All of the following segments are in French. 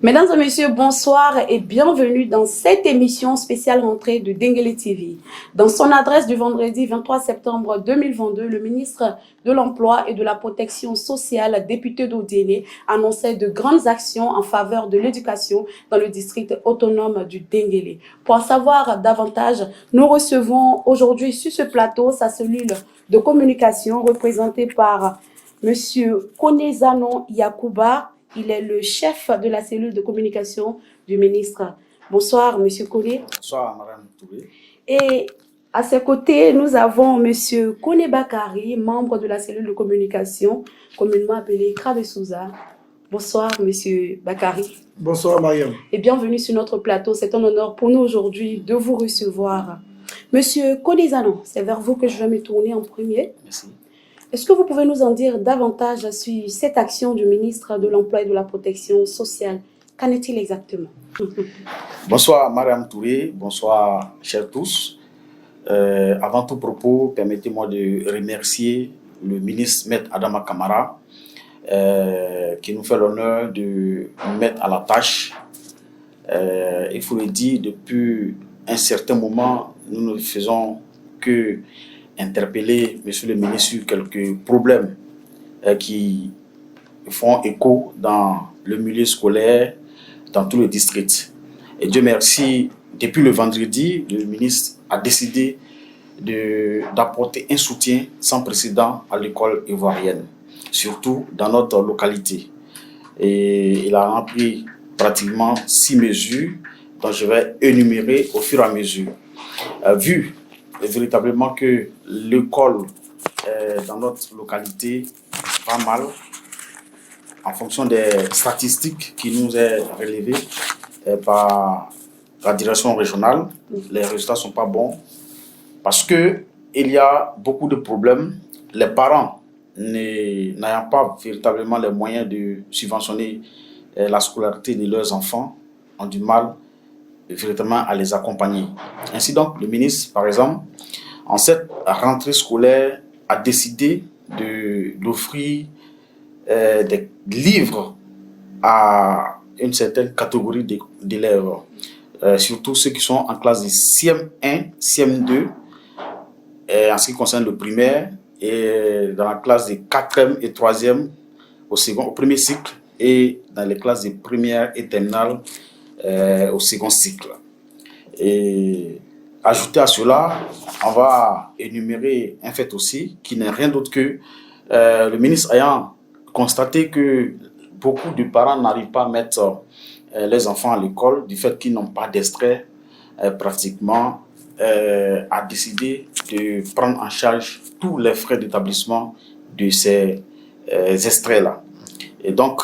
Mesdames et messieurs, bonsoir et bienvenue dans cette émission spéciale rentrée de Denguele TV. Dans son adresse du vendredi 23 septembre 2022, le ministre de l'Emploi et de la Protection sociale, député d'Odiéné, annonçait de grandes actions en faveur de l'éducation dans le district autonome du Denguele. Pour en savoir davantage, nous recevons aujourd'hui sur ce plateau sa cellule de communication représentée par Monsieur Konezanon Yakuba. Il est le chef de la cellule de communication du ministre. Bonsoir, Monsieur Kone. Bonsoir, Madame Touré. Et à ses côtés, nous avons Monsieur Kone Bakari, membre de la cellule de communication, communément appelée Krave Souza. Bonsoir, Monsieur Bakari. Bonsoir, Mariam. Et bienvenue sur notre plateau. C'est un honneur pour nous aujourd'hui de vous recevoir. Monsieur Konezanon, c'est vers vous que je vais me tourner en premier. Merci. Est-ce que vous pouvez nous en dire davantage sur cette action du ministre de l'Emploi et de la Protection sociale? Qu'en est-il exactement? Bonsoir, Madame Touré. Bonsoir, chers tous. Avant tout propos, permettez-moi de remercier le ministre Maître Adama Kamara qui nous fait l'honneur de nous mettre à la tâche. Il faut le dire, depuis un certain moment, nous ne faisons que interpeller Monsieur le ministre sur quelques problèmes qui font écho dans le milieu scolaire, dans tout le district. Et Dieu merci, depuis le vendredi, le ministre a décidé d'apporter un soutien sans précédent à l'école ivoirienne, surtout dans notre localité. Et il a pris pratiquement 6 mesures dont je vais énumérer au fur et à mesure. Vu véritablement que l'école dans notre localité va mal, en fonction des statistiques qui nous est relevées par la direction régionale, les résultats ne sont pas bons parce qu'il y a beaucoup de problèmes. Les parents n'ayant pas véritablement les moyens de subventionner la scolarité de leurs enfants ont du mal véritablement à les accompagner. Ainsi donc, le ministre, par exemple, en cette rentrée scolaire, a décidé d'offrir des livres à une certaine catégorie d'élèves, surtout ceux qui sont en classe de CM1, CM2, en ce qui concerne le primaire, et dans la classe de 4e et 3e au premier cycle, et dans les classes de première et terminale au second cycle. Et ajouté à cela, on va énumérer un fait aussi qui n'est rien d'autre que le ministre ayant constaté que beaucoup de parents n'arrivent pas à mettre les enfants à l'école du fait qu'ils n'ont pas d'extrait pratiquement, a décidé de prendre en charge tous les frais d'établissement de ces extraits-là. Et donc,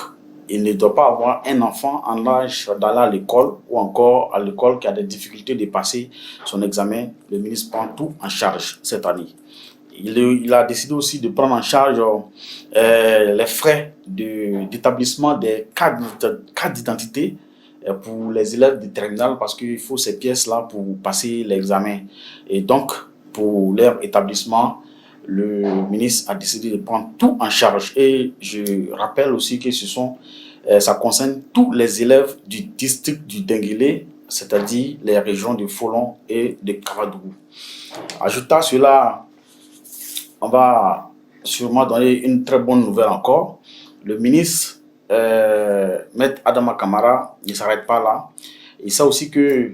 il ne doit pas avoir un enfant en âge d'aller à l'école ou encore à l'école qui a des difficultés de passer son examen. Le ministre prend tout en charge cette année. Il a décidé aussi de prendre en charge les frais d'établissement des cartes d'identité pour les élèves de terminale parce qu'il faut ces pièces-là pour passer l'examen. Et donc, pour leur établissement, le ministre a décidé de prendre tout en charge. Et je rappelle aussi que ça concerne tous les élèves du district du Denguele, c'est-à-dire les régions de Folon et de Kavadougou. Ajoutant à cela, on va sûrement donner une très bonne nouvelle encore. Le ministre, Maître Adama Kamara, ne s'arrête pas là. Il sait aussi que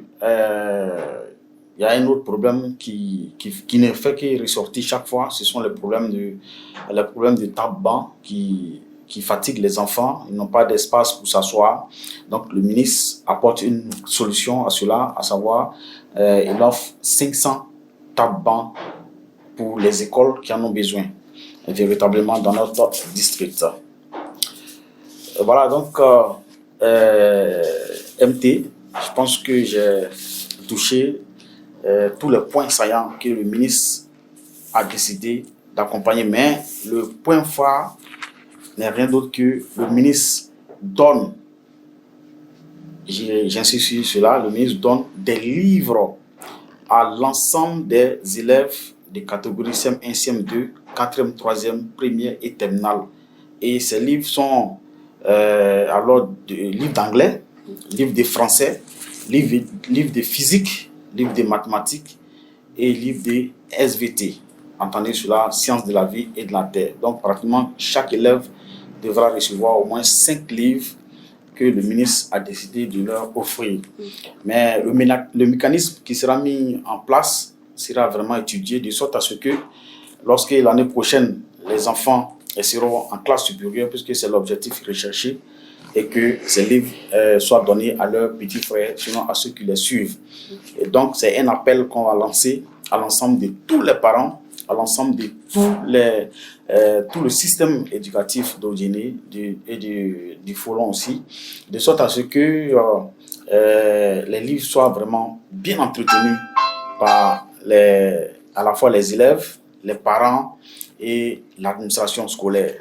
il y a un autre problème qui ne fait que ressortir chaque fois, ce sont les problèmes de table-banc qui fatiguent les enfants, ils n'ont pas d'espace pour s'asseoir. Donc le ministre apporte une solution à cela, à savoir, il offre 500 tables-bancs pour les écoles qui en ont besoin, véritablement dans notre district. Voilà donc, MT, je pense que j'ai touché tous les points saillants que le ministre a décidé d'accompagner. Mais le point phare n'est rien d'autre que le ministre donne, j'insiste sur cela, le ministre donne des livres à l'ensemble des élèves des catégories CM1, CM2, 4e, 3e, première et terminale. Et ces livres sont alors des livres d'anglais, livre de français, livre de physique, livre de mathématiques et livre de SVT. Entendez cela, sciences de la vie et de la terre. Donc pratiquement chaque élève devra recevoir au moins 5 livres que le ministre a décidé de leur offrir. Mais le mécanisme qui sera mis en place sera vraiment étudié de sorte à ce que lorsque l'année prochaine, les enfants seront en classe supérieure, puisque c'est l'objectif recherché, et que ces livres soient donnés à leurs petits frères, sinon à ceux qui les suivent. Et donc, c'est un appel qu'on va lancer à l'ensemble de tous les parents, à l'ensemble de tout le système éducatif d'Odiéné et du Folon aussi, de sorte à ce que les livres soient vraiment bien entretenus par à la fois les élèves, les parents et l'administration scolaire.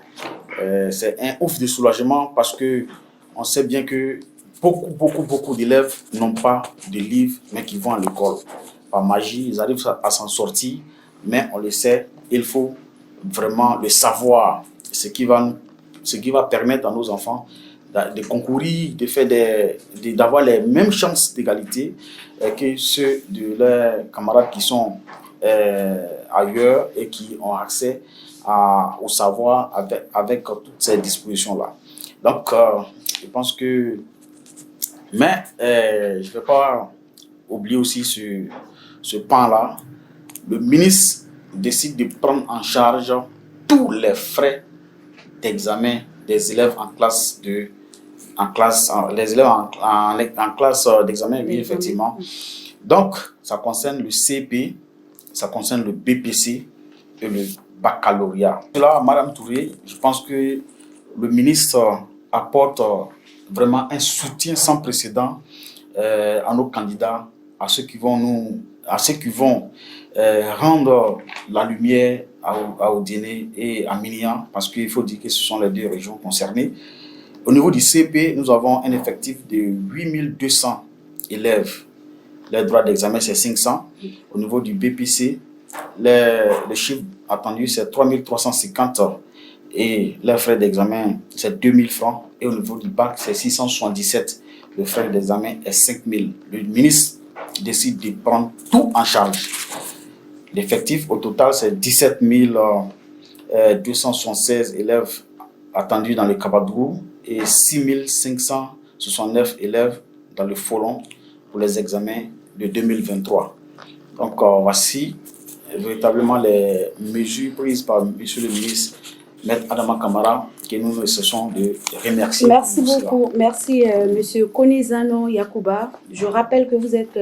C'est un ouf de soulagement parce que on sait bien que beaucoup d'élèves n'ont pas de livres mais qui vont à l'école. Par magie, ils arrivent à s'en sortir, mais on le sait, il faut vraiment le savoir, ce qui va permettre à nos enfants de concourir, d'avoir les mêmes chances d'égalité que ceux de leurs camarades qui sont ailleurs et qui ont accès au savoir avec toutes ces dispositions-là. Donc, je pense que... Mais je ne vais pas oublier aussi ce pan-là. Le ministre décide de prendre en charge tous les frais d'examen des élèves en classe d'examen, oui, effectivement. Donc, ça concerne le CP, ça concerne le BPC et le baccalauréat. Là, Madame Touré, je pense que le ministre apporte vraiment un soutien sans précédent à nos candidats, à ceux qui vont rendre la lumière à Odiéné et à Minia, parce qu'il faut dire que ce sont les 2 régions concernées. Au niveau du CP, nous avons un effectif de 8200 élèves. Les droits d'examen, c'est 500. Au niveau du BPC, le chiffre attendu, c'est 3350 et les frais d'examen, c'est 2000 francs. Et au niveau du bac, c'est 677. Le frais d'examen est 5000. Le ministre décide de prendre tout en charge. L'effectif au total, c'est 17 276 élèves attendus dans le Kabadou et 6 569 élèves dans le Folon pour les examens de 2023. Donc, voici véritablement les mesures prises par M. le ministre Maître Adama Kamara, que nous ne cessons de remercier. Merci beaucoup. Merci, M. Konizano Yakuba. Je rappelle que vous êtes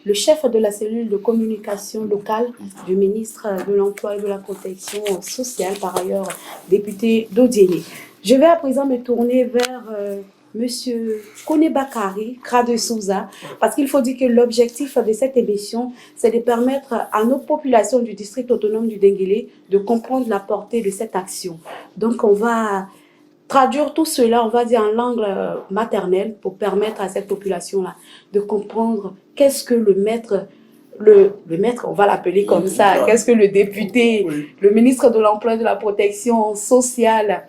le chef de la cellule de communication locale du ministre de l'Emploi et de la Protection sociale, par ailleurs député d'Odiéné. Je vais à présent me tourner vers Monsieur Kone Bakari, Krade Souza, parce qu'il faut dire que l'objectif de cette émission, c'est de permettre à nos populations du district autonome du Denguélé de comprendre la portée de cette action. Donc, on va traduire tout cela, on va dire en langue maternelle, pour permettre à cette population-là de comprendre qu'est-ce que le maître, on va l'appeler comme ça, qu'est-ce que le député, le ministre de l'Emploi et de la Protection sociale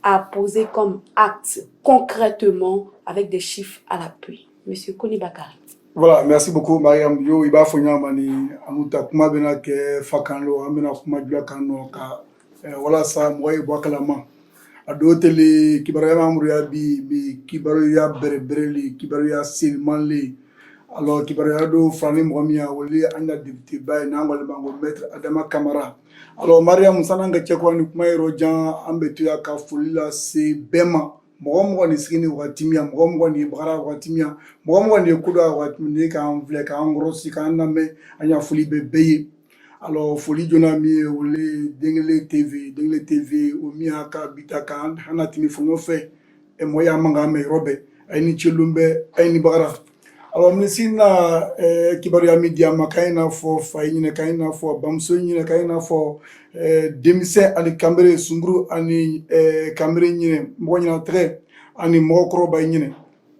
a posé comme acte concrètement avec des chiffres à l'appui. Monsieur Kone Bakari. Voilà, merci beaucoup, Mariam. Yo, iba fonya mani, amuta kuma bena ke fakanlo, amena kuma jula kano ka, voilà ça, moi, iba kalama. Ado tele, kibaruya mamuruya bi kibaruya berebereli, kibaruya silmanli. Alors, kibaruya do frani mwamia, wali anda député bay, nangwale bango maître Adama Kamara. Alors, Mariam, sananga chekwa ni kuma jan ambetu ya ka fulila se bema. Mɔgɔ ni sigi ni wagati min mɔgɔ ni bagara wagati min mɔgɔ ni kuda wagati min k'an filɛ k'an kɔrɔsi k'an lamɛn an y'a foli bɛ bɛɛ ye alors foli joona min ye o le Dengele TV o min y'a ka bita kan hana timi fɔɲɔ fɛ mɔgɔ y'a man k'an mɛn yɔrɔ bɛɛ a ye ni cɛlun bɛɛ a ye ni bagara alors minisiri na kibaruya min di a ma k'a ye n'a fɔ fa ye ɲinɛ k'a ye n'a fɔ bamuso ɲinɛ k'a ye n'a fɔ denmisɛn ani kanbere sunkuru ani kanbere ɲinɛ mɔgɔ ɲɛnatɛgɛ ani mɔgɔkɔrɔba ɲinɛ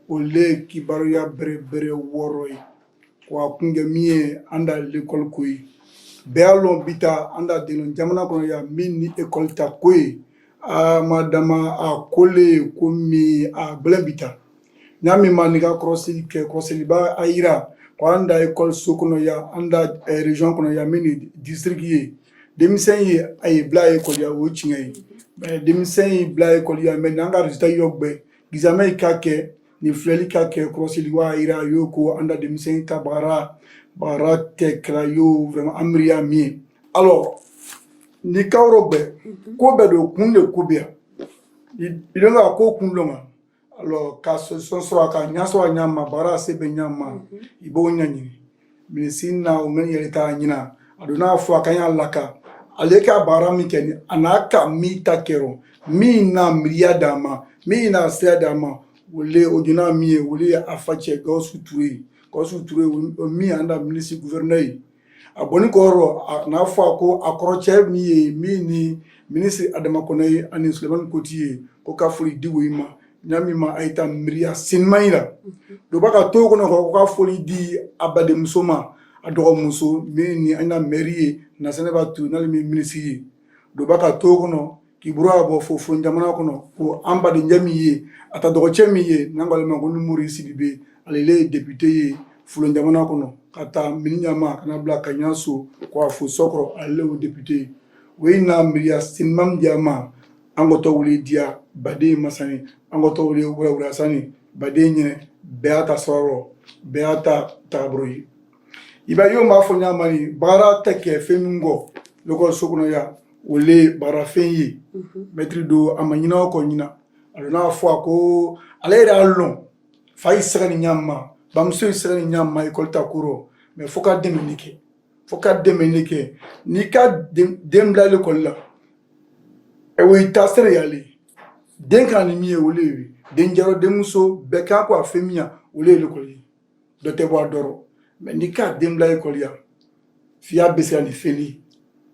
o le kibaruya bɛrɛ wɔɔrɔ ye wa kungɛ min ye an da l'école ko ye bɛɛ y'a lɔn bi ta an da den jamana kɔnɔ yan min ni école ta ko ye a ma dama a kole ko min a bɛlɛ bi ta nyami manika crossing ke crossing ba aira ko anda école sokono ya anda région kono ya mini district yi demisen yi ay bla école ya wo chingai demisen yi bla école ya men nga résultat yobbe gizame kake ni fleli kake crossing wa aira yoko anda demisen ka bara te krayo vraiment amria mi alors ni kawrobe ko be do kunle kubia idonga ko kunlonga alors ka solution sera ka nyaso nyama bara sebe nyama ibo nyanyini minisina o men yelita nyina aduna fo akanya laka aleka bara mi keni anaka mi takero mi na mriya dama mi na sia dama wole oduna mi wole afache gosu ture mi anda ministre gouverneur aboni koro na fo ko akroche mi ni ministre Adama Konaye ani Suleiman Kotiye ko ka foli diwo ima nyami ma aita mriya sinmaira do baka to kono ko ka foli di abade musoma adogo muso ni ana mairie na seneba tu na mi ministre do baka to kono ki bura bo fo jamana kono ko ambade nyami ye ata dogo chemi ye nangale ma ko numuri sidibe alele député ye fulo jamana kono kata mininyama kana bla kanyaso ko fo sokro alele o député wena mriya sinmam diama angoto wuli dia bade masani angoto wuli wura sani bade nyene beata soro beata tabroyi iba yo ma fo nyamani bara teke femingo loko sokuno ya wole bara fenyi metri do amanyina ko nyina alona fo ko alera lon fay sirani nyamma bamso sirani nyamma école takuro mais foka demenike ni ka demla l'école la e wo itasere yale den kan ni mi e wolewi den jaro demuso be ka ko afemia wole l'école do te bo doro mais ni ka demla école ya fia besi ni feli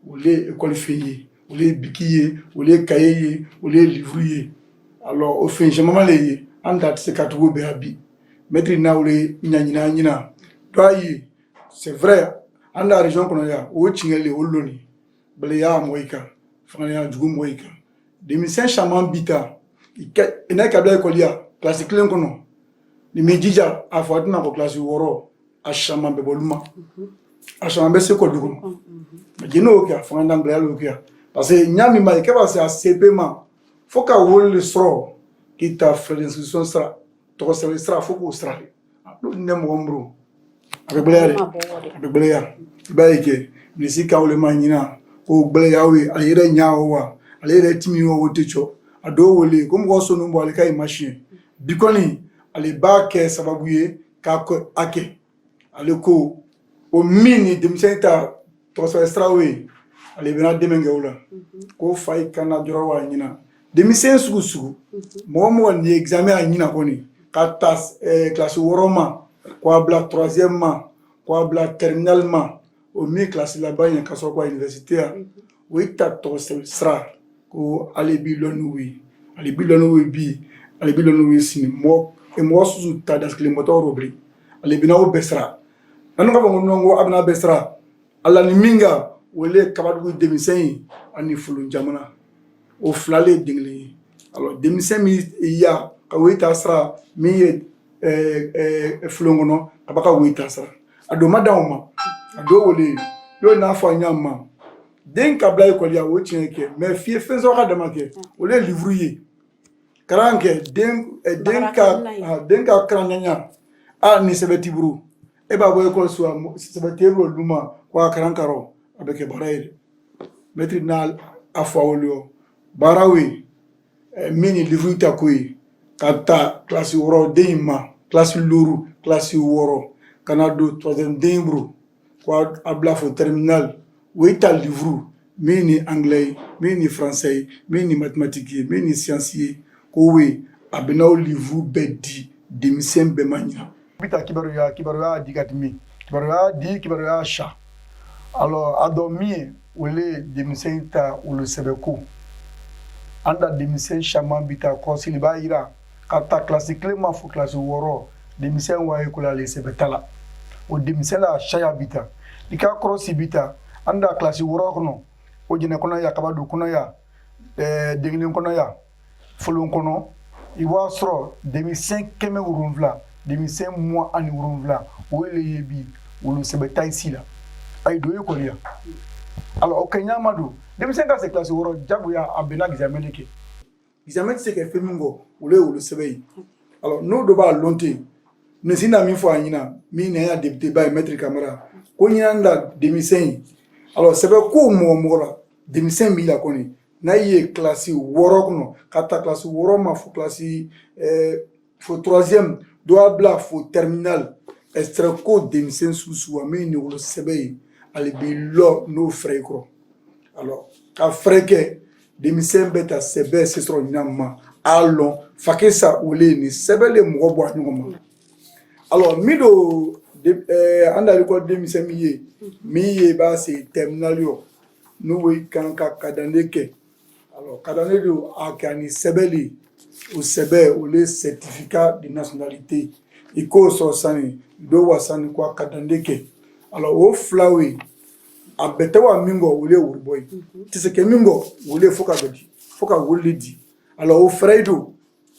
wole école feye wole bikiye wole kayeye wole livrier alors au fin je maman le anda se katugo be abi maître na wole nyanyina doyi c'est vrai anda région kono ya o chingele oloni bele ya moika fana ya jugu moika demi-saint chaman bita ina kabla école ya classe clé kono ni mejija afatuna ko classe woro a chaman be boluma a chaman be se ko dugo majino ka fana ndangla ya lokia parce que nyami ma ke ba se a CP ma foka wol sro kita frais d'inscription sera to sera foko sera ne mo ombro Abegbeya baike nisika ule manyina ko gbeya we ayere nyaawo wa alere timi wo techo ado wole ko mo so no mo ale kai machine bikoni ale ba ke sababuye ka ko ake ale ko o mini demsenta to so extra we ale bena demenge wala ko fay kana joro wa nyina demisen sugu mo ni examen a nyina koni ka tas classe woroma kwa bla 3e ma kwa bla terminal ma o mi classe là-bas en kaso kwa université oui ta to sera ko ali bilonu wi sin mo e mo su ta das le moteur robri ali bina o besra anu ka bongo ngo abna besra alla ni minga wole kabadu demisen ani fulun jamana o flale dingle alors demisen mi ya ka oui ta sera mi fulongono abaka wita sa ado madawma ado wole yo na fa nyama den kabla école ya wo chenke mais fie fenzo ka damake wole livrier karanke den ka kranyanya a ni sebeti buru e ba bo école so sebeti buru luma kwa karankaro abeke baraire metri na afwa wolio barawe mini livrier takui kata classe woro deima classe luru classe woro kanado 3e dembro kwa abla fo terminal wita livre mini anglais mini français mini mathématique mini sciences ko we abena livre bedi demisen be manya bita kibaru ya digatmi kibaru ya sha alors adomi wele demisen ta ulu sebeko anda demisen shaman bita ko siliba ira kata classe clément fo classe woro demisen wa école les sebetala o demisen la shaya bita dika cross bita anda classe woro kono o jine kono ya kabadu kono ya denglin kono ya fulun kono i b'a sɔrɔ denmisɛn 100 denmisɛn mois ani 7 o le ye bi wolo sɛbɛ ta ici la ay do école ya alors o kanyama do denmisɛn ka se classe woro jagoya a bena examen de kɛ examen tɛ se kɛ fɛn min kɔ wolo sɛbɛ yi alors n'o dɔ b'a lɔn ten ne sina min fɔ a ɲina min na ya député ba ye maître Camara ko ɲina da denmisɛn yi alors sɛbɛ ko mɔgɔ la denmisɛn b'i la kɔni n'a ye classe 6 kɔnɔ ka ta classe 6 ma fo classe fo 3e doit bila fo terminal extrait ko denmisɛn susu min ni wolo sɛbɛ yi ale bi lɔ n'o fɛrɛ kɔrɔ alors ka fɛrɛ kɛ denmisɛn bɛ ta sɛbɛ se sɔrɔ ɲama a lɔn fake sa ole ni sɛbɛ le mɔgɔ bɔ a ɲɔgɔn ma alors mi do an da l'école denmisɛn min ye b'a se terminal yo n'o yi kan ka kadande kɛ alors kadande do a kɛ ani sɛbɛ le o sɛbɛ o le certificat de nationalité i k'o sɔrɔ sani do wa sani ko a kadande kɛ alors o fila ye a bɛɛ tɛ wa min kɔ o le ye woro bɔ ye tɛ se kɛ min kɔ o le fo ka bɛ di fo ka wolo le di alors o fɛrɛ yi do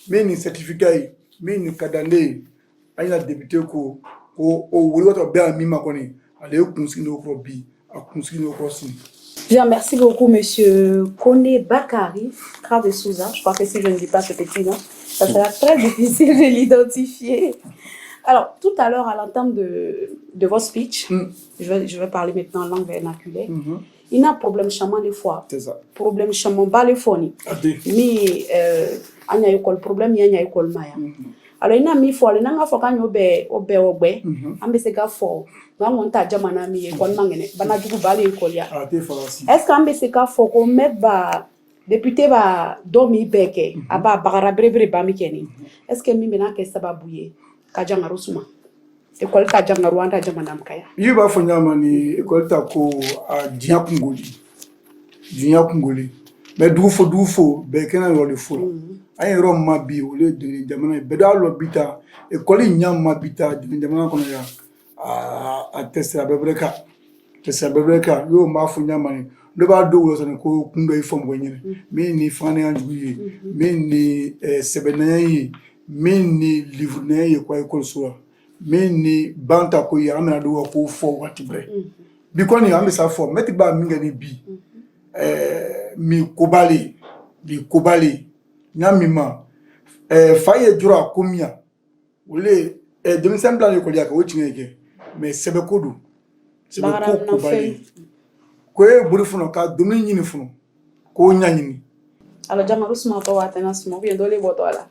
min ni certificat ye min ni kadande ye an y'a député ko o wolo bɛ a min ma kɔni ale ye kunsigi n'o kɔrɔ bi a kunsigi n'o kɔrɔ sini. Bien, merci beaucoup, Monsieur Kone Bakari, Kra de Souza. Je crois que si je ne dis pas ce petit nom, ça sera très difficile de l'identifier. Alors, tout à l'heure, à l'entame de votre speech, je vais parler maintenant en langue vernaculaire. Il y a un problème chaman des fois. C'est ça. Problème chaman bas les phonies. Mais, il y a un problème, il y a un problème maya. Alors, il y a un fois, il y a un fois quand on a se gafo. On t'a jamana mi kon mangene bana jugu bale école ya est-ce qu'on be se ka fo ko meba député ba domi beke aba bagara brebre ba mi keni est-ce que mi mena ke sababu ye ka jangaru suma école ka jangaru anda jamana mkaya yi ba fo nyama ni école ta ko a dinya kungoli mais dufo beke na lo le fo ay ro ma bi o le de jamana be da lo bita école nyama bita de jamana kono ya a tester abebreka yo ma fu nyamani do ba do wo sone ko kundo i fom gonyere mi ni fane anjuye mi ni sebenayi mi ni livre ne ko école so mi ni banta ko ya amena do ko fo watibre bi ko ni amesa fo meti ba mi ngani bi mi kobali nyamima faye jura komia wole demi semblant école ya ko chineke mais sebe kodu sebe ko bali ko e buri funo ka dumi nyini funo ko nyanyini alors jangaru suma to watena suma bien dole boto ala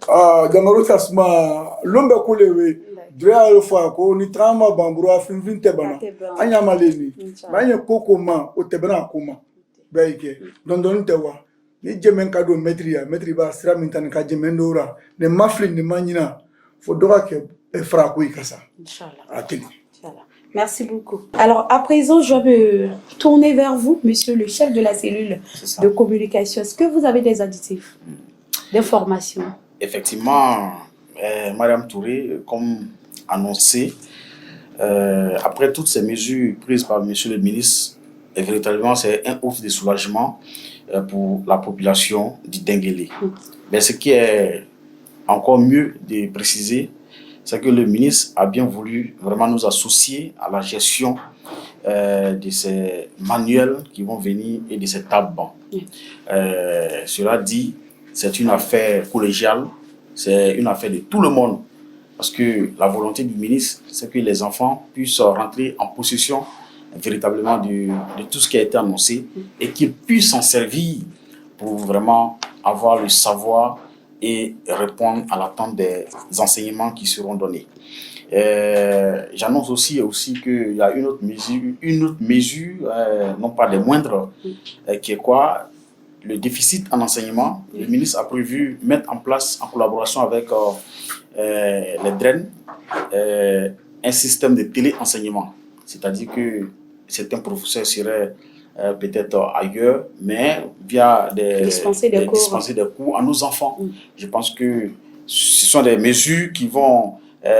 jangaru ta suma lombe ko lewe drea le fois ko ni trama bamburu afin te bana anya maleni banye koko ma o tebana koma baike don te wa ni jemen ka do maîtrise ba sira min tan ka jemen dora ne mafli ni manyina fo doka ke fra ko ikasa inchallah. Merci beaucoup. Alors, à présent, je vais me tourner vers vous, monsieur le chef de la cellule de communication. Est-ce que vous avez des additifs, des formations? Effectivement, Madame Touré, comme annoncé, après toutes ces mesures prises par monsieur le ministre, véritablement, c'est un ouf de soulagement pour la population du Denguélé. Mais ce qui est encore mieux de préciser, c'est que le ministre a bien voulu vraiment nous associer à la gestion de ces manuels qui vont venir et de ces tables-bancs. Cela dit, c'est une affaire collégiale, c'est une affaire de tout le monde. Parce que la volonté du ministre, c'est que les enfants puissent rentrer en possession véritablement de tout ce qui a été annoncé et qu'ils puissent s'en servir pour vraiment avoir le savoir et répondre à l'attente des enseignements qui seront donnés. J'annonce aussi qu'il y a une autre mesure, non pas des moindres, qui est quoi? Le déficit en enseignement. Le ministre a prévu mettre en place, en collaboration avec les DREN, un système de téléenseignement. C'est-à-dire que certains professeurs seraient peut-être ailleurs, mais via dispenser des cours à nos enfants. Je pense que ce sont des mesures qui vont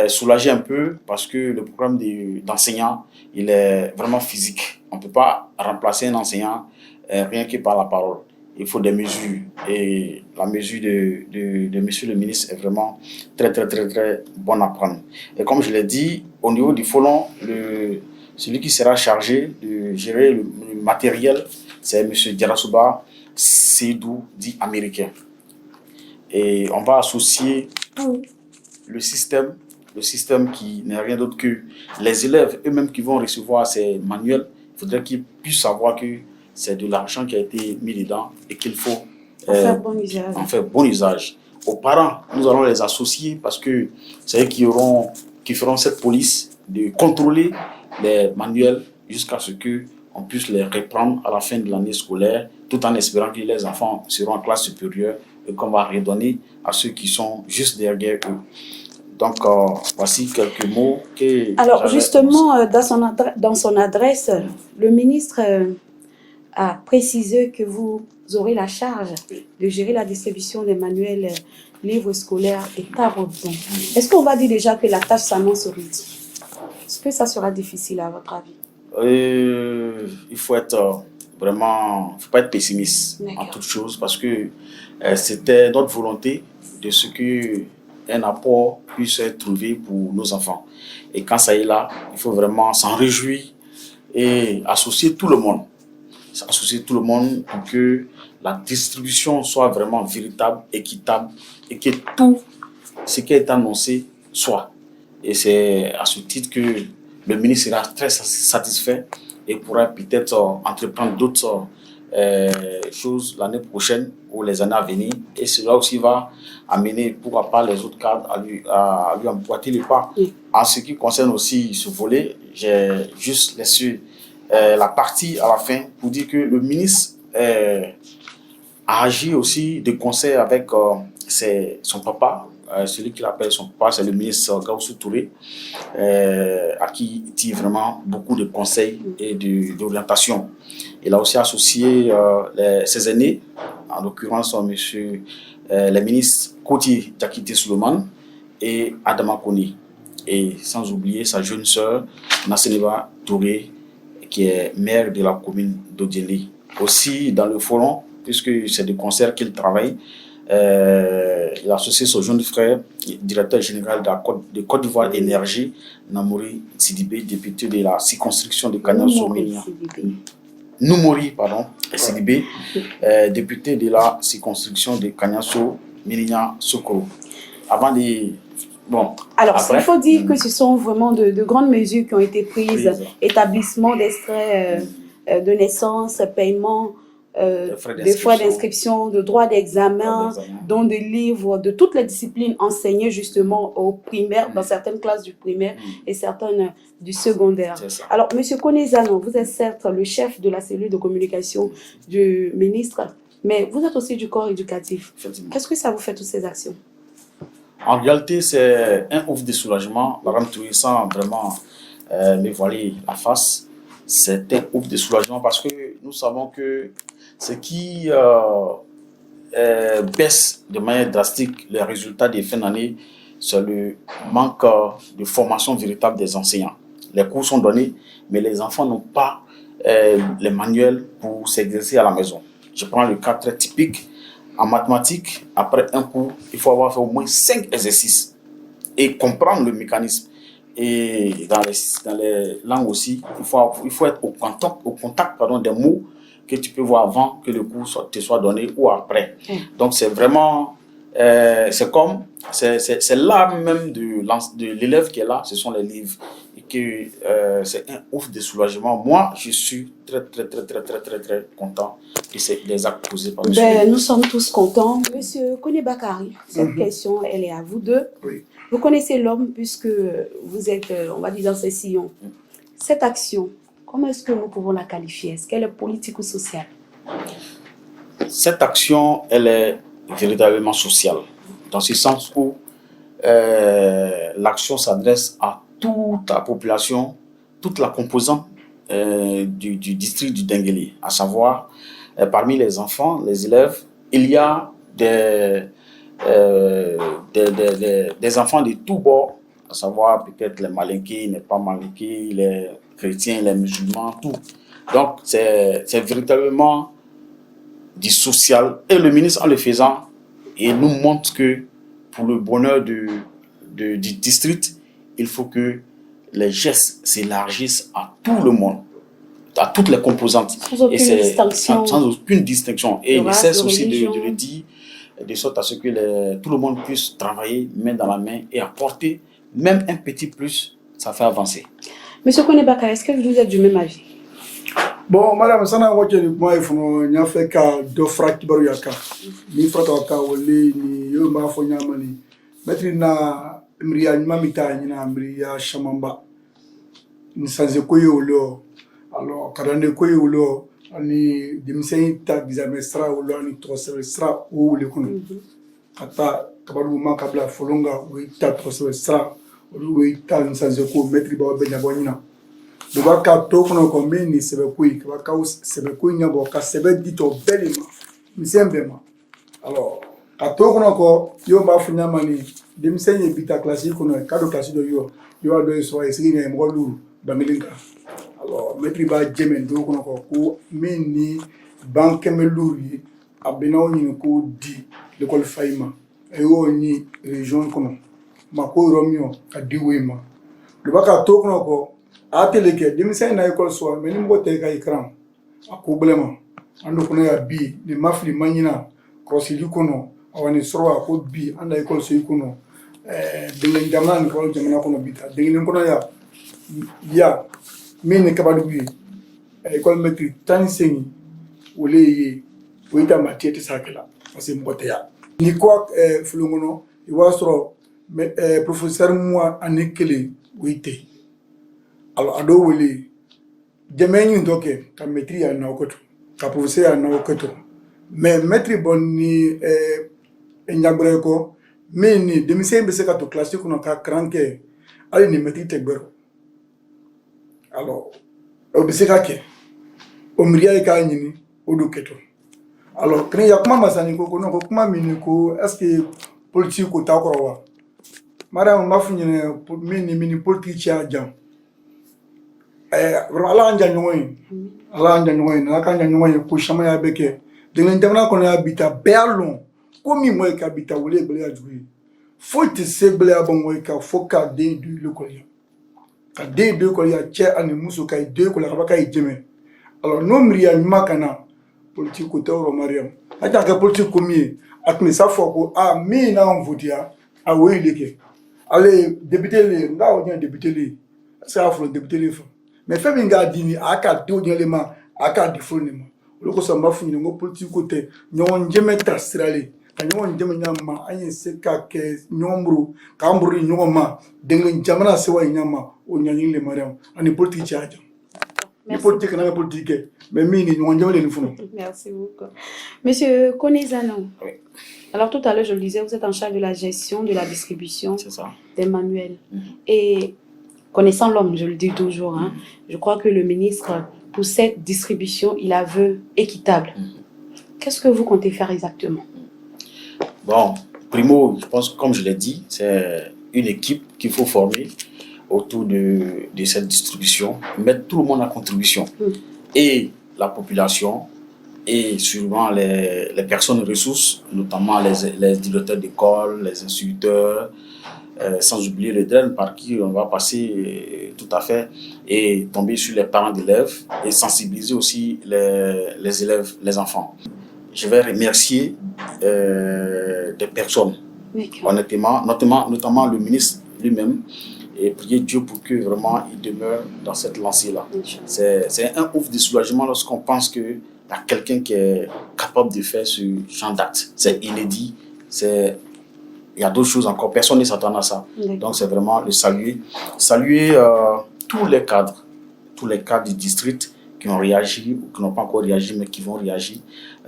soulager un peu parce que le programme d'enseignant, il est vraiment physique. On ne peut pas remplacer un enseignant rien que par la parole. il faut des mesures. Et la mesure de monsieur le ministre est vraiment très, très, très, très bonne à prendre. Et comme je l'ai dit, au niveau du Folon, celui qui sera chargé de gérer le matériel, c'est monsieur Diarasuba Seydou, dit américain. Et on va associer tout le système qui n'est rien d'autre que les élèves eux-mêmes qui vont recevoir ces manuels. Il faudrait qu'ils puissent savoir que c'est de l'argent qui a été mis dedans et qu'il faut en faire bon usage. Aux parents, nous allons les associer parce que c'est eux qui feront cette police de contrôler les manuels jusqu'à ce qu'on puisse les reprendre à la fin de l'année scolaire, tout en espérant que les enfants seront en classe supérieure et qu'on va redonner à ceux qui sont juste derrière eux. Donc, voici quelques mots que... Alors, justement, dans son adresse, le ministre a précisé que vous aurez la charge de gérer la distribution des manuels, livres scolaires et tables. Est-ce qu'on va dire déjà que la tâche s'annonce rude? Est-ce que ça sera difficile à votre avis? Il faut être vraiment... Il ne faut pas être pessimiste en toute chose parce que c'était notre volonté de ce qu'un apport puisse être trouvé pour nos enfants. Et quand ça est là, il faut vraiment s'en réjouir et associer tout le monde. Associer tout le monde pour que la distribution soit vraiment véritable, équitable et que tout ce qui est annoncé soit. Et c'est à ce titre que le ministre sera très satisfait et pourra peut-être entreprendre d'autres choses l'année prochaine ou les années à venir. Et cela aussi va amener, pourquoi pas, les autres cadres à lui emboîter les pas. Oui. En ce qui concerne aussi ce volet, j'ai juste laissé la partie à la fin pour dire que le ministre a agi aussi de concert avec son papa. Celui qu'il appelle son papa, c'est le ministre Gaussou Touré, à qui il tire vraiment beaucoup de conseils et d'orientation. Il a aussi associé ses aînés, en l'occurrence les ministres Koti Diakité Souleymane et Adama Kone. Et sans oublier sa jeune sœur, Nasseneba Touré, qui est maire de la commune d'Odiéli. Aussi dans le forum, puisque c'est de concert qu'il travaille, il a associé son jeune frère, directeur général de Côte d'Ivoire Énergie, Namouri Sidibé, député de la circonscription de Kagnasso-Ménia. Noumori, Sidibé, député de la circonscription de Kagnasso-Ménia-Sokoro. Avant de... Bon, alors, il faut dire que ce sont vraiment de grandes mesures qui ont été prises. Établissement d'extraits de naissance, paiement des frais d'inscription, de droits d'examen, dont des livres, de toutes les disciplines enseignées justement au primaire, dans certaines classes du primaire et certaines du secondaire. Alors, M. Konezano, vous êtes certes le chef de la cellule de communication du ministre, mais vous êtes aussi du corps éducatif. Qu'est-ce que ça vous fait, toutes ces actions? En réalité, c'est un ouf de soulagement. Madame Touré, sans vraiment me voiler la face, c'est un ouf de soulagement parce que nous savons que ce qui baisse de manière drastique les résultats des fins d'année, c'est le manque de formation véritable des enseignants. Les cours sont donnés, mais les enfants n'ont pas les manuels pour s'exercer à la maison. Je prends le cas très typique. En mathématiques, après un cours, il faut avoir fait au moins 5 exercices et comprendre le mécanisme. Et dans les langues aussi, il faut être au contact des mots que tu peux voir avant que le cours te soit donné ou après. Donc c'est vraiment, c'est l'âme même de l'élève qui est là, ce sont les livres. Et que c'est un ouf de soulagement. Moi, je suis très content de ces actes posés par monsieur. Nous sommes tous contents. Monsieur Kone Bakari, cette question, elle est à vous deux. Oui. Vous connaissez l'homme puisque vous êtes, on va dire, dans ces sillons. Cette action, comment est-ce que nous pouvons la qualifier? Est-ce qu'elle est politique ou sociale? Cette action, elle est véritablement sociale, dans ce sens où l'action s'adresse à toute la population, toute la composante du district du Dengueli, à savoir parmi les enfants, les élèves, il y a des enfants de tous bords, à savoir peut-être les malinqués, les pas malinqués, les chrétiens, les musulmans, tout. Donc c'est véritablement du social. Et le ministre, en le faisant, il nous montre que pour le bonheur du district, il faut que les gestes s'élargissent à tout le monde, à toutes les composantes. Sans aucune distinction. Sans aucune distinction. Et il cesse aussi religion. de le dire, de sorte à ce que tout le monde puisse travailler main dans la main et apporter même un petit plus, ça fait avancer. Monsieur Konebaka, est-ce que vous êtes du même avis? Bon, madame, ça n'a pas été moi, il faut n'y faire qu'à deux frères qui barrent yaka. Ni frères à Wole, ni yo ma fo nyamani. Maître na mria mamita ni na mria shamamba. Ni sanze koyo lo. Alors, kadande koyo lo, ani dimsen ta examestra ou lo ani trosestra ou le kono. Kata kabaru ma kabla folonga ou ta trosestra ou ta sanze ko maître ba benya bonina. Duba ka to kono ko meni sebe kui ka ka sebe kui nyabo ka sebe dito belima misembema. Alors ka to kono ko yo ma funya mani dimsenye bita classique kono ka do classique do yo do so esigi ne mo luru bangilinka. Alors maître ba jemen do kono ko meni banque me luru abena ni ko di l'école Faima e o ni région kono mako romio ka diwema. Duba ka to kono ko ateleke dimisen na école so mais ni mo te ka écran akoblema ando kono ya bi de mafli manyina crossili kono awani soro ko bi anda école so kono de jamana ko jamana kono bita de kono ya mine kabadu bi école maîtrise tan sengi wole yi wita matiete sakela parce que mbote ya ni ko fulungono i wasoro professeur moi anekele wite. Alors, ado wili, jemeni ndoke ka maîtrise ya na okoto, ka professeur ya na okoto. Mais maîtrise bonni nyagbre ko, mais ni demise mbese ka to classique no ka cranke, ali ni maîtrise tegbero. Alors, obise ka ke, omriya ka nyini odo keto. Alors, kene ya kuma masani ko no ko kuma mini ko est-ce que politique ko ta ko wa. Madame mafunyene mini politique ya jam. Ala anja nyongoyi na kanja nyongoyi ko shama ya beke de l'indemna kono ya bita belon komi moy ka bita wole gbele ya juyi faut te se gbele ya bon moy ka faut ka de le kolia ka de kolia che ani muso ka de kolia ka ka jeme. Alors no mriya makana politique ko tawro mariam ata ka politique komi atme sa fo ko mi na on vodia a we leke ale député le nga o député le ça afro député le. Mais fait minga dini aka do nyelema aka difonema loko samba funyi ngo politique côté nyon jeme trasirale ka nyon jeme nyama anye seka ke nyombru kambru nyoma dengen jamana sewa nyama o nyanyi le mariam ani politique chaja ni politique na politique mais mini nyon jeme le funo. Merci beaucoup. Monsieur Konezano. Oui. Alors tout à l'heure je le disais, vous êtes en charge de la gestion de la distribution des manuels. Et connaissant l'homme, je le dis toujours, hein, je crois que le ministre, pour cette distribution, il la veut équitable. Qu'est-ce que vous comptez faire exactement? Bon, primo, je pense, comme je l'ai dit, c'est une équipe qu'il faut former autour de cette distribution, mettre tout le monde en contribution. Et la population, et sûrement les personnes ressources, notamment les directeurs d'école, les instituteurs, sans oublier le DREN par qui on va passer tout à fait et tomber sur les parents d'élèves et sensibiliser aussi les élèves, les enfants. Je vais remercier des personnes, honnêtement, notamment le ministre lui-même, et prier Dieu pour que vraiment il demeure dans cette lancée-là. C'est un ouf de soulagement lorsqu'on pense qu'il y a quelqu'un qui est capable de faire ce genre d'acte. C'est inédit, il y a d'autres choses encore, personne ne s'attend à ça. Donc c'est vraiment le saluer. Saluer tous les cadres du district qui ont réagi ou qui n'ont pas encore réagi mais qui vont réagir.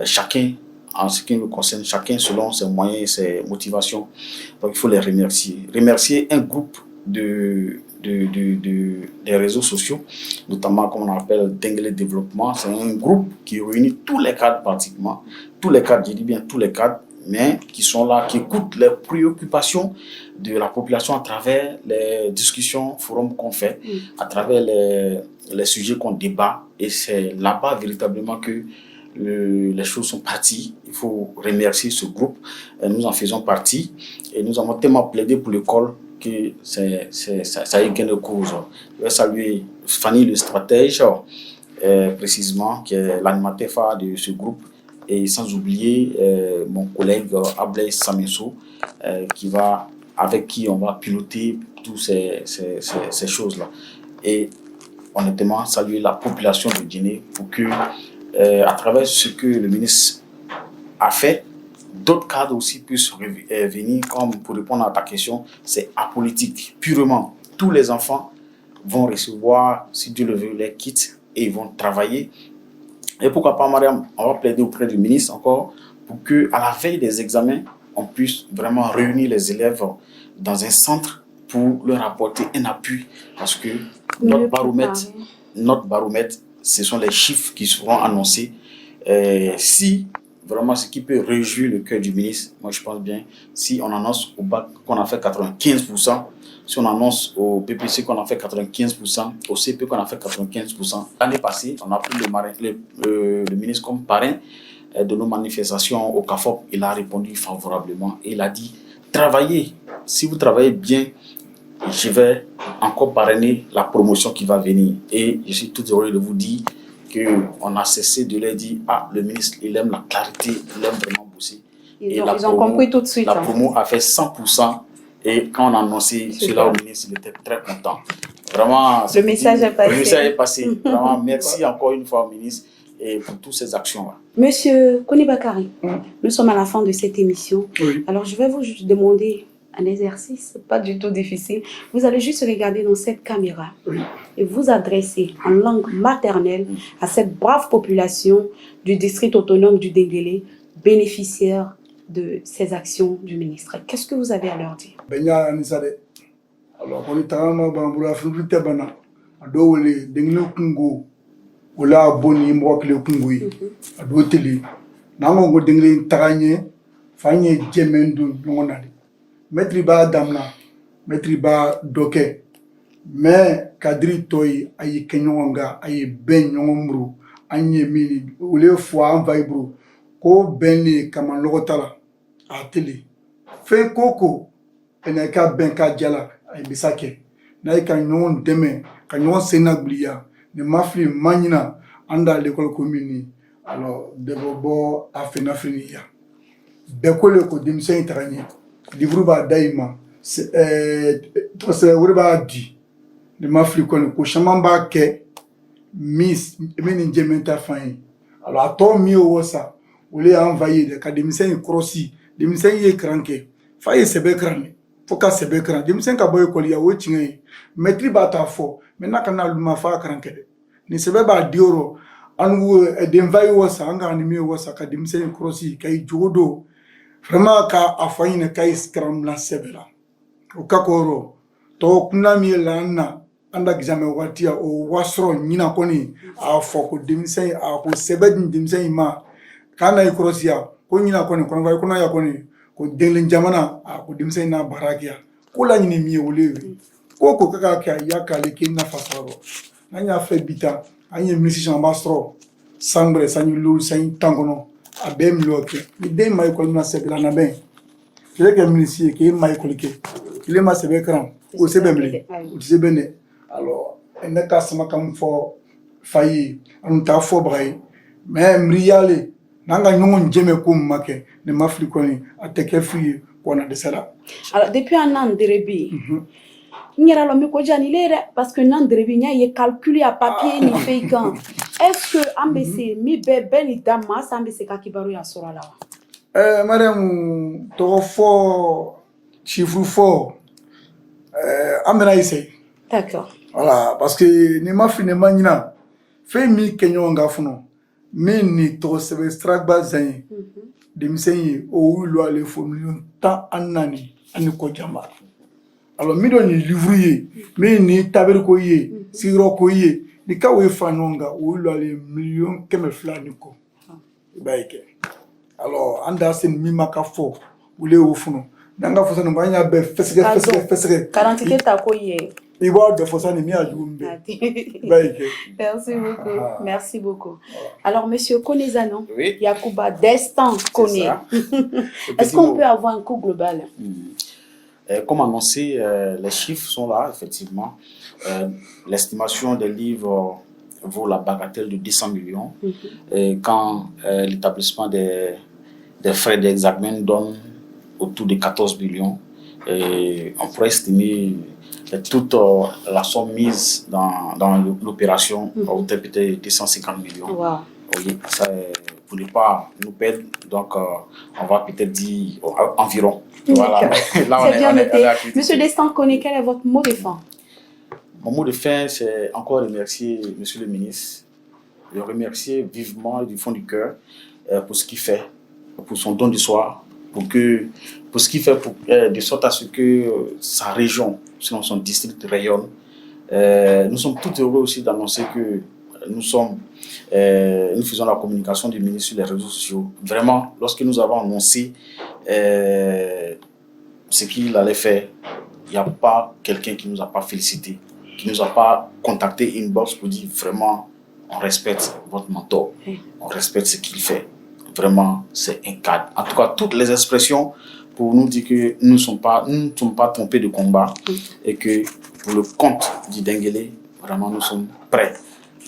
Chacun, en ce qui me concerne, chacun selon ses moyens et ses motivations. Donc il faut les remercier. Remercier un groupe des réseaux sociaux, notamment comme on appelle Dengue Développement. C'est un groupe qui réunit tous les cadres pratiquement. Tous les cadres, je dis bien tous les cadres, mais qui sont là, qui écoutent les préoccupations de la population à travers les discussions, forums qu'on fait, à travers les sujets qu'on débat. Et c'est là-bas véritablement que les choses sont parties. Il faut remercier ce groupe. Nous en faisons partie et nous avons tellement plaidé pour l'école que ça a eu gain de cause. Je vais saluer Fanny, le stratège, précisément, qui est l'animateur phare de ce groupe, et sans oublier mon collègue Ablaï Samesso, avec qui on va piloter toutes ces choses-là. Et honnêtement, saluer la population de Guinée pour que, à travers ce que le ministre a fait, d'autres cadres aussi puissent venir. Comme pour répondre à ta question, c'est apolitique, purement. Tous les enfants vont recevoir, si Dieu le veut, les kits et ils vont travailler. Et pourquoi pas, Mariam, on va plaider auprès du ministre encore pour qu'à la veille des examens, on puisse vraiment réunir les élèves dans un centre pour leur apporter un appui. Parce que notre baromètre, ce sont les chiffres qui seront annoncés. Si vraiment ce qui peut réjouir le cœur du ministre, moi je pense bien, si on annonce au bac qu'on a fait 95%, si on annonce au PPC qu'on a fait 95%, au CP qu'on a fait 95%. L'année passée, on a pris le ministre comme parrain de nos manifestations au CAFOP. Il a répondu favorablement et il a dit, travaillez, si vous travaillez bien, je vais encore parrainer la promotion qui va venir. Et je suis tout heureux de vous dire qu'on a cessé de leur dire, le ministre, il aime la clarité, il aime vraiment bosser. Ils ont compris tout de suite. La promo a fait 100%. Et quand on a annoncé cela au ministre, il était très content. Vraiment, le message est passé. Le message est passé. Vraiment, merci encore une fois au ministre et pour toutes ces actions-là. Monsieur Koni Bakari, nous sommes à la fin de cette émission. Oui. Alors, je vais vous demander un exercice, pas du tout difficile. Vous allez juste regarder dans cette caméra et vous adresser en langue maternelle à cette brave population du district autonome du Denguélé, bénéficiaire de ces actions du ministre. Qu'est-ce que vous avez à leur dire? Alors, on est en train de wala boni mbok le kungui ado teli nango go dingle tagagne fanye jemendu ngonali metri ba damna metri ba doke mais kadri toy ay kenyonga ay ben nyomru anye mini ule fois en vaibru ko benni kama logotala a teli fe koko enaka ben ka jala ay bisake na ka nyon deme ka nyon senagliya ne mafli manina anda l'école commune alors de bobo a fenafini ya bekole ko dimsen tarani livre ba daima to se wurba di ne mafli ko chamamba ke miss meni jementa fain alors ato mi wosa wole envoyer de ka dimsen crossi dimsen ye cranke faye sebe crane foka sebe crane dimsen ka boy ko ya wo chingai maîtrise ba ta fo maintenant kana luma fa cranke ni sebe ba dioro angu denvai wasa anga animi wasa ka dimse crossi kay jodo vraiment ka afayine kay scram la sebela o kakoro to kunami lana anda examen watia o wasro nyina koni a foko dimse a ko sebe dimse ma kana i crossia ko nyina koni kono vai kono ya koni ko delen jamana a ko dimse na barakia ko la nyini mi olewi ko ko kaka ka ya kale ke na fasaro nanya fe bita anye musicien ambastro sambre sanyu lulu sanyu tangono abem loke ide mai ko na sebla na ben kile ke musicien ke mai ko ke kile ma sebe kran o sebe mli o sebe ne alors en ka sama kam fo fayi on ta fo bray mais mriale nanga nyongo jeme ko make ne mafli ko ni ateke fi ko na de cela. Alors depuis un an de rebi parce que Nandrebinia est calculé à papier ni fait quand. Est-ce que ambc mi bebe ni dama ambc kakibaru ya sora là? Madame to fo chiffre fort amena ici. D'accord. Voilà parce que ni ma finalement nina fait mi kenyo ngafuno mi ni to sebe stragba zany de misenyi o lo ale fo million ta anani ani ko jamba. Alors mi do ni livrier mi ni tabel ko ye siro ko ye ni ka we fanonga o lo ale million keme flani ko baike. Alors anda sen mi maka fo ule o funo nanga fo sanu banya be fesege 40 ta ko ye Il va de fois ça n'est à Jumbe. Merci beaucoup. Merci beaucoup. Alors, monsieur Konezano, Oui. Yacouba, destin Koné. Est-ce qu'on peut avoir un coût global? Comme annoncé, les chiffres sont là, effectivement. L'estimation des livres vaut la bagatelle de 200 millions. Et quand l'établissement des frais d'examen donne autour de 14 millions, et on pourrait estimer toute la somme mise dans l'opération autour de 250 millions. Wow. Oui, ça, pour ne pas nous perdre, donc on va peut-être dire environ. Voilà. Là, c'est bien noté. Monsieur Destin Koné, quel est votre mot de fin? Mon mot de fin, c'est encore remercier Monsieur le ministre, le remercier vivement du fond du cœur pour ce qu'il fait, pour son don de soi, pour ce qu'il fait de sorte à ce que sa région, sinon son district rayonne. Nous sommes tout heureux aussi d'annoncer que nous faisons la communication du ministre sur les réseaux sociaux. Vraiment, lorsque nous avons annoncé ce qu'il allait faire, il n'y a pas quelqu'un qui ne nous a pas félicité, qui ne nous a pas contacté inbox pour dire vraiment, on respecte votre mentor, on respecte ce qu'il fait. Vraiment, c'est un cadre. En tout cas, toutes les expressions pour nous dire que nous ne sommes pas trompés de combat et que pour le compte du Denguélé, vraiment, nous sommes prêts.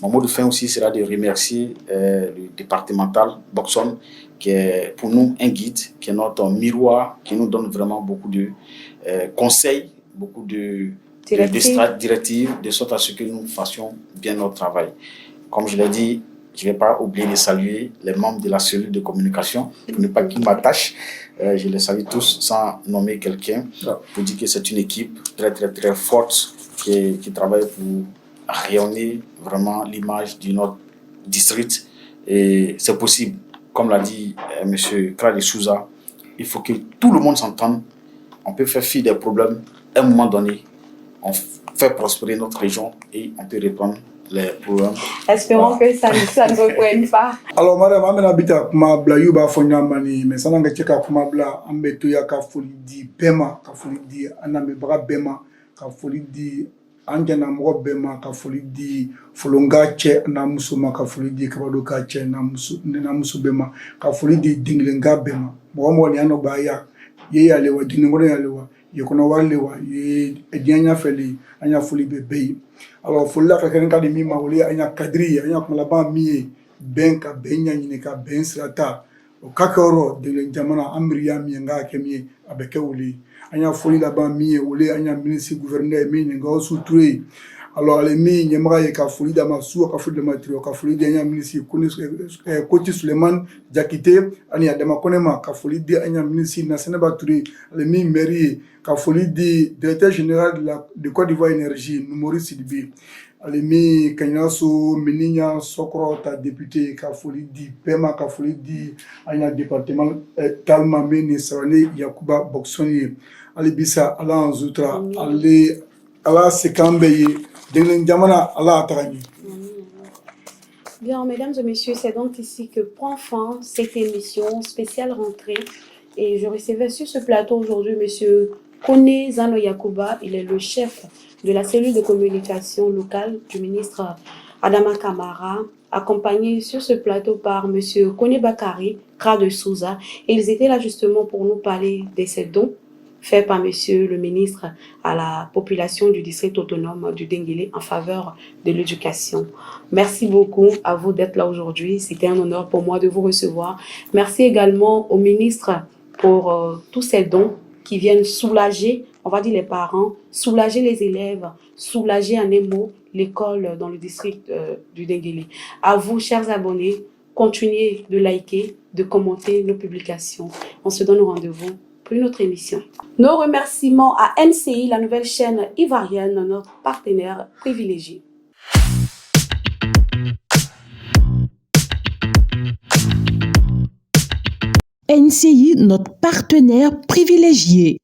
Mon mot de fin aussi sera de remercier le départemental Boxon, qui est pour nous un guide, qui est notre miroir, qui nous donne vraiment beaucoup de conseils, beaucoup de directives, de sorte à ce que nous fassions bien notre travail. Comme je l'ai dit, je ne vais pas oublier de saluer les membres de la cellule de communication, pour ne pas qu'ils m'attachent. Je les salue tous sans nommer quelqu'un, pour dire que c'est une équipe très très très forte qui travaille pour rayonner vraiment l'image de notre district. Et c'est possible, comme l'a dit M. Krade Souza, il faut que tout le monde s'entende. On peut faire fi des problèmes à un moment donné. On fait prospérer notre région et on peut reprendre les problèmes. Espérons que ça ne reprenne pas. Alors, madame, amena habita kuma bla yuba fonya mani mais sana nga cheka kuma bla ambeto ya ka foli di pema ka foli di aname bra bema ka foli di anjana mo bema ka foli di folonga che na musuma ka foli di kabado ka che na musu bema ka foli di dinglenga bema mo ni ano ba ya ye ya lewa dinngoro ya lewa ye kono walewa ye edianya feli anya foli bebe. Alors folla ka ken ka di mi ma woli anya kadri anya kuma ba mi ben ka benya ni ka ben srata o kakoro de jamana amriya mi nga kemi abeke woli anya foli la ba mi woli anya ministre gouverneur mi nga osutré. Alors les mi nyemra ye ka foli da masu ka foli de matrio ka foli de anya ministre Koti Suleiman Jakite anya de makonema ka foli de anya ministre Nassana Baturé les mi mairie ka foli de directeur général de Côte d'Ivoire énergie Maurice Sidibé alemi kanyaso meninya sokro ta député ka foli di pema ka foli di anya département talma meni sarane Yakuba Boxoni alibisa ala anzutra ale ala sekambeye denglen jamana ala atani. Bien, mesdames et messieurs, c'est donc ici que prend fin cette émission spéciale rentrée. Et je recevais sur ce plateau aujourd'hui M. Konezano Yacouba. Il est le chef de la cellule de communication locale du ministre Adama Kamara, accompagné sur ce plateau par M. Koné Bakari, Krade Souza. Et ils étaient là justement pour nous parler de ces dons faits par M. le ministre à la population du district autonome du Denguélé en faveur de l'éducation. Merci beaucoup à vous d'être là aujourd'hui. C'était un honneur pour moi de vous recevoir. Merci également au ministre pour tous ces dons qui viennent soulager, on va dire les parents, soulager les élèves, soulager en un mot l'école dans le district du Denguélé. À vous, chers abonnés, continuez de liker, de commenter nos publications. On se donne rendez-vous pour une autre émission. Nos remerciements à NCI, la nouvelle chaîne ivoirienne, notre partenaire privilégié. NCI, notre partenaire privilégié.